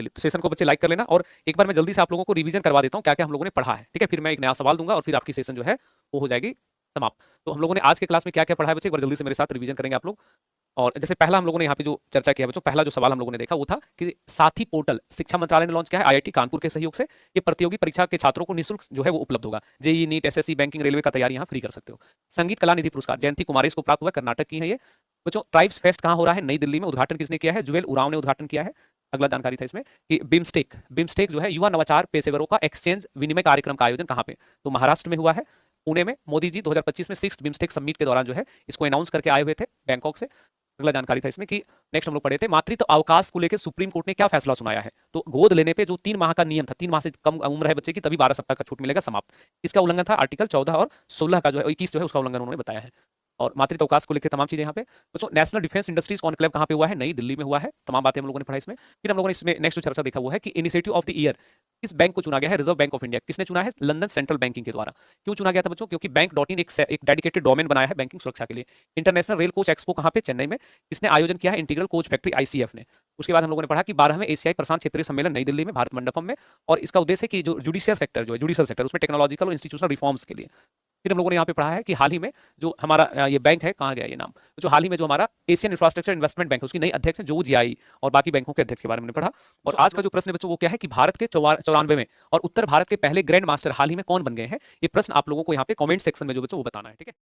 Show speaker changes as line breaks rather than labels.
के लिए। तो सेशन को बच्चे लाइक कर लेना और एक बार मैं जल्दी से आप लोगों को रिवीजन करवा देता हूँ क्या क्या हम लोगों ने पढ़ा है, ठीक है। फिर मैं एक नया सवाल दूंगा और फिर आपकी सेशन जो है वो हो जाएगी समाप्त। तो हम लोगों ने आज के क्लास में क्या क्या पढ़ा है बच्चे, एक बार जल्दी से मेरे साथ रिवीजन करेंगे आप लोग। और जैसे पहला हम लोगों ने यहाँ पे जो चर्चा किया बच्चों, पहला जो सवाल हम लोगों ने देखा वो था कि साथी पोर्टल शिक्षा मंत्रालय ने लॉन्च किया है आईआईटी कानपुर के सहयोग से। ये प्रतियोगी परीक्षा के छात्रों को निःशुल्क जो है वो उपलब्ध होगा। JEE NEET SSC banking railway का तैयारी यहाँ फ्री कर सकते हो। संगीत कला निधि पुरस्कार जयंती कुमारी को प्राप्त हुआ, कर्नाटक की है ये बच्चों। ट्राइब्स फेस्ट कहाँ हो रहा है, नई दिल्ली में। उद्घाटन किसने किया है, जुएल उरांव ने उद्घाटन किया है। अगला जानकारी था इसमें कि बिम्स्टेक जो है युवा नवाचार पेशेवरों का एक्सचेंज विनिमय कार्यक्रम का आयोजन कहाँ पे, तो महाराष्ट्र में हुआ है, पुणे में। मोदी जी 2025 में 6th बिम्स्टेक समिट के दौरान जो है इसको अनाउंस करके आए हुए थे बैंकॉक से। अगला जानकारी था इसमें कि नेक्स्ट हम लोग पढ़े थे मातृत्व अवकाश को लेकर सुप्रीम कोर्ट ने क्या फैसला सुनाया है, तो गोद लेने पे जो 3 माह का नियम था, 3 माह से कम उम्र है बच्चे की तभी 12 सप्ताह का छूट मिलेगा, समाप्त। इसका उल्लंघन था आर्टिकल 14 और 16 का जो है 21 जो है उसका उल्लंघन उन्होंने बताया है। और मातृत्व अवकाश को लेकर तमाम चीजें यहाँ पे बच्चों। नेशनल डिफेंस इंडस्ट्रीज कॉन्क्लेव कहाँ पे हुआ है, नई दिल्ली में हुआ है। तमाम बातें हम लोगों ने पढ़ा इसमें। फिर हम लोगों ने इसमें नेक्स्ट जो चर्चा देखा वो है कि इनिशिएटिव ऑफ द ईयर किस बैंक को चुना गया है, रिजर्व बैंक ऑफ इंडिया। किसने चुना है, लंदन सेंट्रल बैंकिंग के द्वारा। क्यों चुना गया था बच्चों, क्योंकि बैंक डॉट इन एक डेडिकेटेड डोमेन बनाया है बैंकिंग सुरक्षा के लिए। इंटरनेशनल रेल कोच एक्सपो कहाँ पे, चेन्नई में। किसने आयोजन किया है, इंटीग्रल कोच फैक्ट्री आईसीएफ ने। उसके बाद हम लोगों ने पढ़ा कि 12वें एशियाई प्रशांत क्षेत्रीय सम्मेलन नई दिल्ली में भारत मंडपम में। और इसका उद्देश्य है कि जो जुडिशियल सेक्टर जो है, जुडिशियल सेक्टर उसमें टेक्नोलॉजिकल और इंस्टीट्यूशनल रिफॉर्म्स के लिए। फिर हम लोगों ने यहाँ पे पढ़ा है कि हाल ही में जो हमारा ये बैंक है, कहाँ गया ये नाम, जो हाल ही में जो हमारा एशियन इंफ्रास्ट्रक्चर इन्वेस्टमेंट बैंक है उसकी नई अध्यक्ष है जो जीआई, और बाकी बैंकों के अध्यक्ष के बारे में पढ़ा। और आज का जो प्रश्न है बच्चों वो क्या है कि भारत के 94वें और उत्तर भारत के पहले ग्रैंड मास्टर हाल ही में कौन बन गए हैं। ये प्रश्न आप लोगों को यहाँ पे कमेंट सेक्शन में जो बच्चों वो बताना है, ठीक है।